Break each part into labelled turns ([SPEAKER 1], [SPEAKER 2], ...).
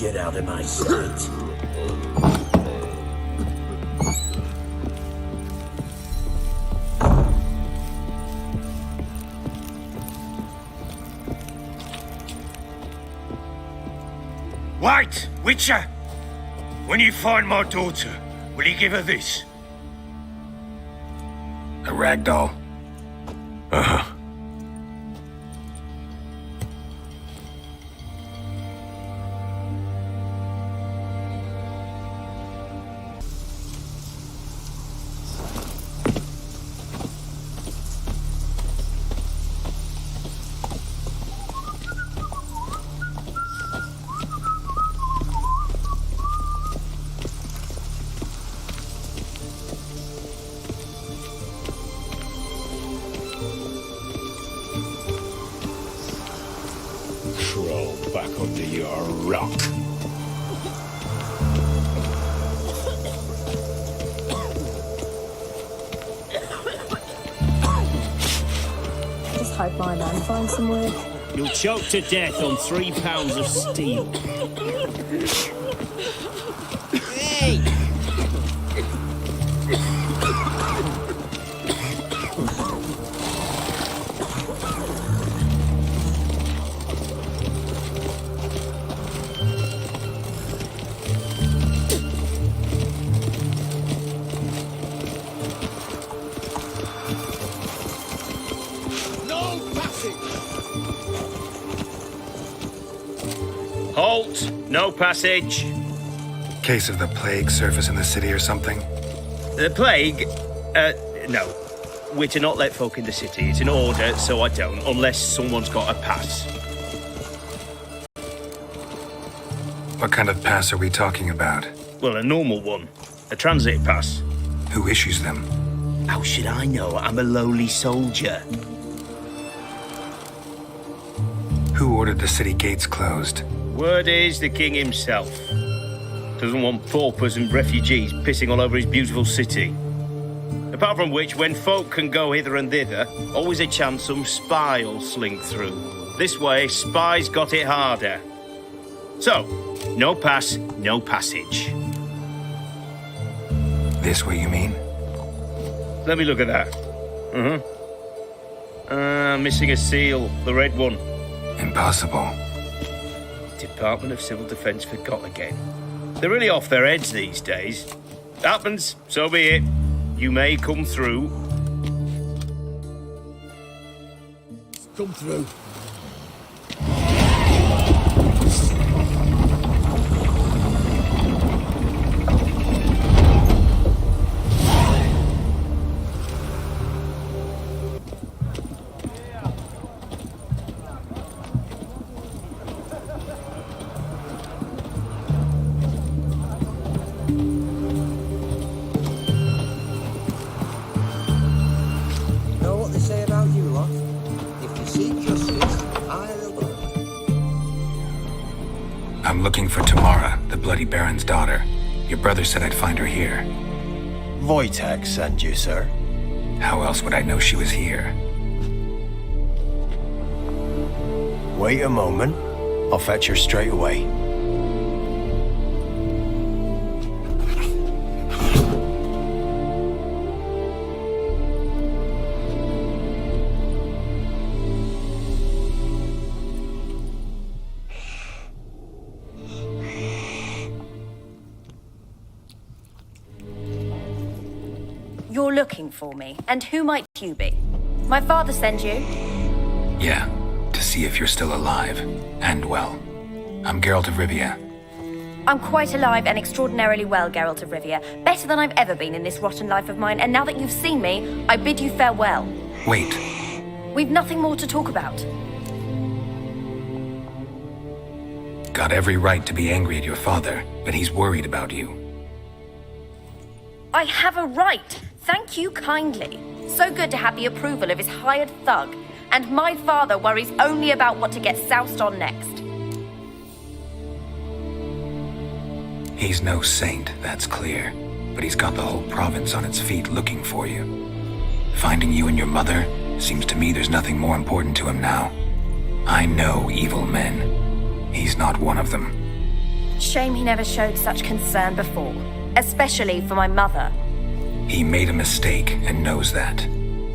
[SPEAKER 1] Get out of my sight.
[SPEAKER 2] Wait, Witcher! When you find my daughter, will you give her this?
[SPEAKER 3] A rag doll?
[SPEAKER 2] Uh-huh.
[SPEAKER 1] Crawl back under your rock.
[SPEAKER 4] Just hope my man finds some work.
[SPEAKER 1] You'll choke to death on 3 pounds of steel.
[SPEAKER 4] Hey!
[SPEAKER 2] Halt! No passage.
[SPEAKER 3] Case of the plague surface in the city or something?
[SPEAKER 2] The plague? No. We're to not let folk in the city. It's an order, so I don't, unless someone's got a pass.
[SPEAKER 3] What kind of pass are we talking about?
[SPEAKER 2] Well, a normal one. A transit pass.
[SPEAKER 3] Who issues them?
[SPEAKER 2] How should I know? I'm a lowly soldier.
[SPEAKER 3] Who ordered the city gates closed?
[SPEAKER 2] Word is the king himself. Doesn't want paupers and refugees pissing all over his beautiful city. Apart from which, when folk can go hither and thither, always a chance some spy will slink through. This way, spies got it harder. So, no pass, no passage.
[SPEAKER 3] This what you mean?
[SPEAKER 2] Let me look at that. Missing a seal, the red one.
[SPEAKER 3] Impossible.
[SPEAKER 2] Department of Civil Defence forgot again. They're really off their heads these days. Happens, so be it. You may come through.
[SPEAKER 1] Come through.
[SPEAKER 5] Know what they say about you lot? If you seek justice, I'll go.
[SPEAKER 3] I'm looking for Tamara, the Bloody Baron's daughter. Your brother said I'd find her here.
[SPEAKER 5] Wojtek sent you, sir.
[SPEAKER 3] How else would I know she was here?
[SPEAKER 5] Wait a moment. I'll fetch her straight away.
[SPEAKER 6] You're looking for me, and who might you be? My father sent you?
[SPEAKER 3] Yeah, to see if you're still alive. And well. I'm Geralt of Rivia.
[SPEAKER 6] I'm quite alive and extraordinarily well, Geralt of Rivia. Better than I've ever been in this rotten life of mine, and now that you've seen me, I bid you farewell.
[SPEAKER 3] Wait.
[SPEAKER 6] We've nothing more to talk about.
[SPEAKER 3] Got every right to be angry at your father, but he's worried about you.
[SPEAKER 6] I have a right. Thank you kindly. So good to have the approval of his hired thug. And my father worries only about what to get soused on next.
[SPEAKER 3] He's no saint, that's clear. But he's got the whole province on its feet looking for you. Finding you and your mother, seems to me there's nothing more important to him now. I know evil men. He's not one of them.
[SPEAKER 6] Shame he never showed such concern before, especially for my mother.
[SPEAKER 3] He made a mistake and knows that.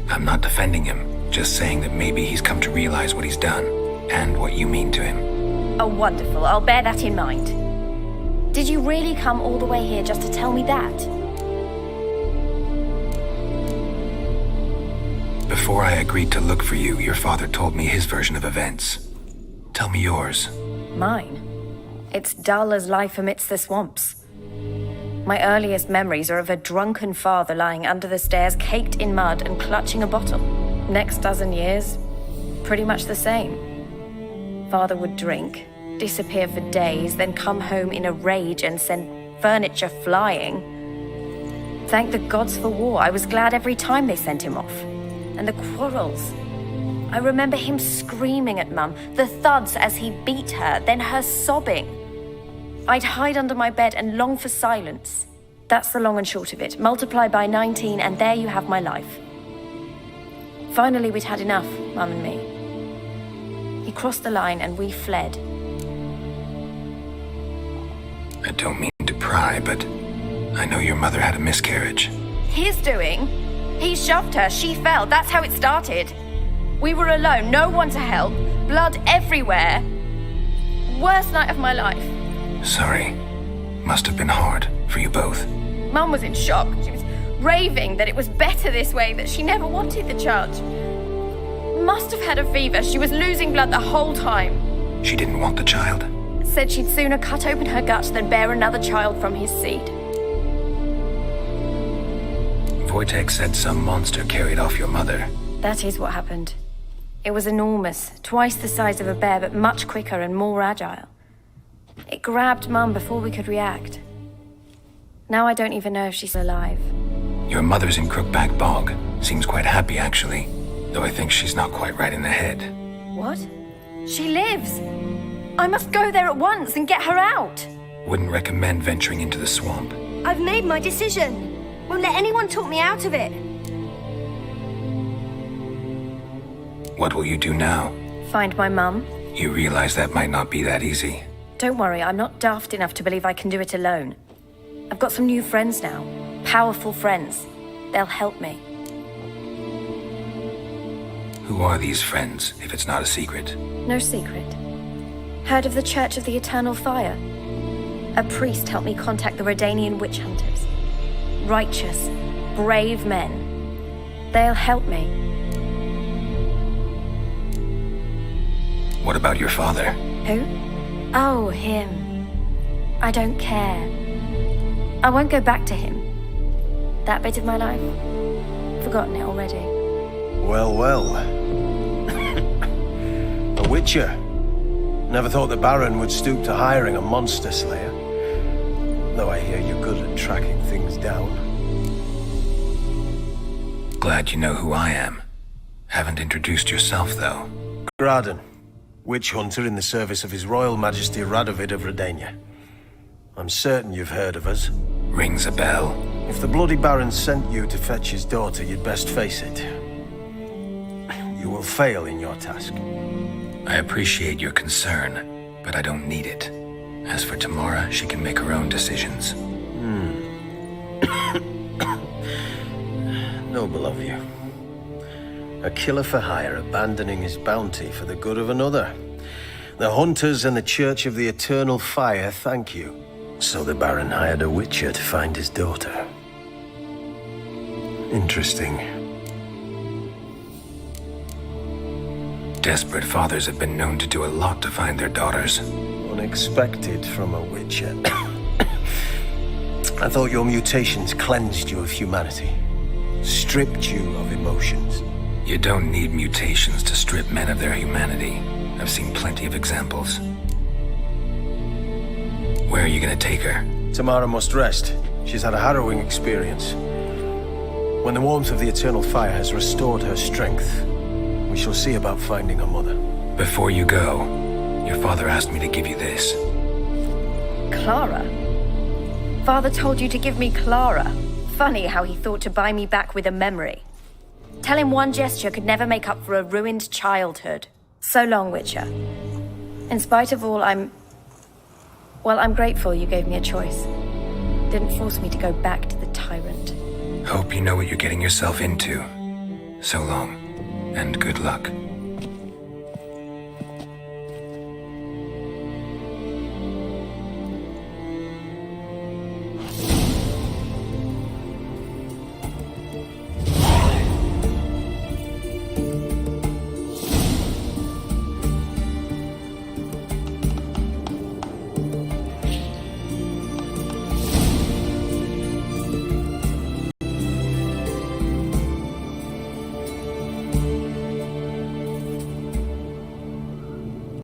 [SPEAKER 3] I'm not defending him, just saying that maybe he's come to realize what he's done and what you mean to him.
[SPEAKER 6] Oh, wonderful. I'll bear that in mind. Did you really come all the way here just to tell me that?
[SPEAKER 3] Before I agreed to look for you, your father told me his version of events. Tell me yours.
[SPEAKER 6] Mine? It's dull as life amidst the swamps. My earliest memories are of a drunken father lying under the stairs, caked in mud and clutching a bottle. Next dozen years, pretty much the same. Father would drink, disappear for days, then come home in a rage and send furniture flying. Thank the gods for war. I was glad every time they sent him off. And the quarrels. I remember him screaming at Mum, the thuds as he beat her, then her sobbing. I'd hide under my bed and long for silence. That's the long and short of it. Multiply by 19 and there you have my life. Finally, we'd had enough, Mum and me. He crossed the line and we fled.
[SPEAKER 3] I don't mean to pry, but I know your mother had a miscarriage.
[SPEAKER 6] His doing? He shoved her, she fell, that's how it started. We were alone, no one to help, blood everywhere. Worst night of my life.
[SPEAKER 3] Sorry. Must have been hard for you both.
[SPEAKER 6] Mum was in shock. She was raving that it was better this way, that she never wanted the child. Must have had a fever. She was losing blood the whole time.
[SPEAKER 3] She didn't want the child.
[SPEAKER 6] Said she'd sooner cut open her gut than bear another child from his seed.
[SPEAKER 3] Wojtek said some monster carried off your mother.
[SPEAKER 6] That is what happened. It was enormous, twice the size of a bear, but much quicker and more agile. It grabbed Mum before we could react. Now I don't even know if she's alive.
[SPEAKER 3] Your mother's in Crookback Bog. Seems quite happy, actually. Though I think she's not quite right in the head.
[SPEAKER 6] What? She lives! I must go there at once and get her out!
[SPEAKER 3] Wouldn't recommend venturing into the swamp.
[SPEAKER 7] I've made my decision. Won't let anyone talk me out of it.
[SPEAKER 3] What will you do now?
[SPEAKER 6] Find my mum.
[SPEAKER 3] You realize that might not be that easy.
[SPEAKER 6] Don't worry, I'm not daft enough to believe I can do it alone. I've got some new friends now. Powerful friends. They'll help me.
[SPEAKER 3] Who are these friends, if it's not a secret?
[SPEAKER 6] No secret. Heard of the Church of the Eternal Fire? A priest helped me contact the Redanian witch hunters. Righteous, brave men. They'll help me.
[SPEAKER 3] What about your father?
[SPEAKER 6] Who? Oh, him. I don't care. I won't go back to him. That bit of my life? Forgotten it already.
[SPEAKER 8] Well, well. A witcher. Never thought the Baron would stoop to hiring a monster slayer. Though I hear you're good at tracking things down.
[SPEAKER 3] Glad you know who I am. Haven't introduced yourself, though.
[SPEAKER 8] Graden, witch hunter in the service of His Royal Majesty Radovid of Redania. I'm certain you've heard of us.
[SPEAKER 3] Rings a bell.
[SPEAKER 8] If the bloody Baron sent you to fetch his daughter, you'd best face it. You will fail in your task.
[SPEAKER 3] I appreciate your concern, but I don't need it. As for Tamara, she can make her own decisions.
[SPEAKER 8] Noble of you. A killer for hire abandoning his bounty for the good of another. The hunters and the Church of the Eternal Fire thank you. So the Baron hired a witcher to find his daughter. Interesting.
[SPEAKER 3] Desperate fathers have been known to do a lot to find their daughters.
[SPEAKER 8] Unexpected from a witcher. I thought your mutations cleansed you of humanity. Stripped you of emotions.
[SPEAKER 3] You don't need mutations to strip men of their humanity. I've seen plenty of examples. Where are you gonna take her?
[SPEAKER 8] Tamara must rest. She's had a harrowing experience. When the warmth of the Eternal Fire has restored her strength, we shall see about finding her mother.
[SPEAKER 3] Before you go, your father asked me to give you this.
[SPEAKER 6] Clara? Father told you to give me Clara. Funny how he thought to buy me back with a memory. Tell him one gesture could never make up for a ruined childhood. So long, Witcher. In spite of all, I'm Well, I'm grateful you gave me a choice. Didn't force me to go back to the tyrant.
[SPEAKER 3] Hope you know what you're getting yourself into. So long, and good luck.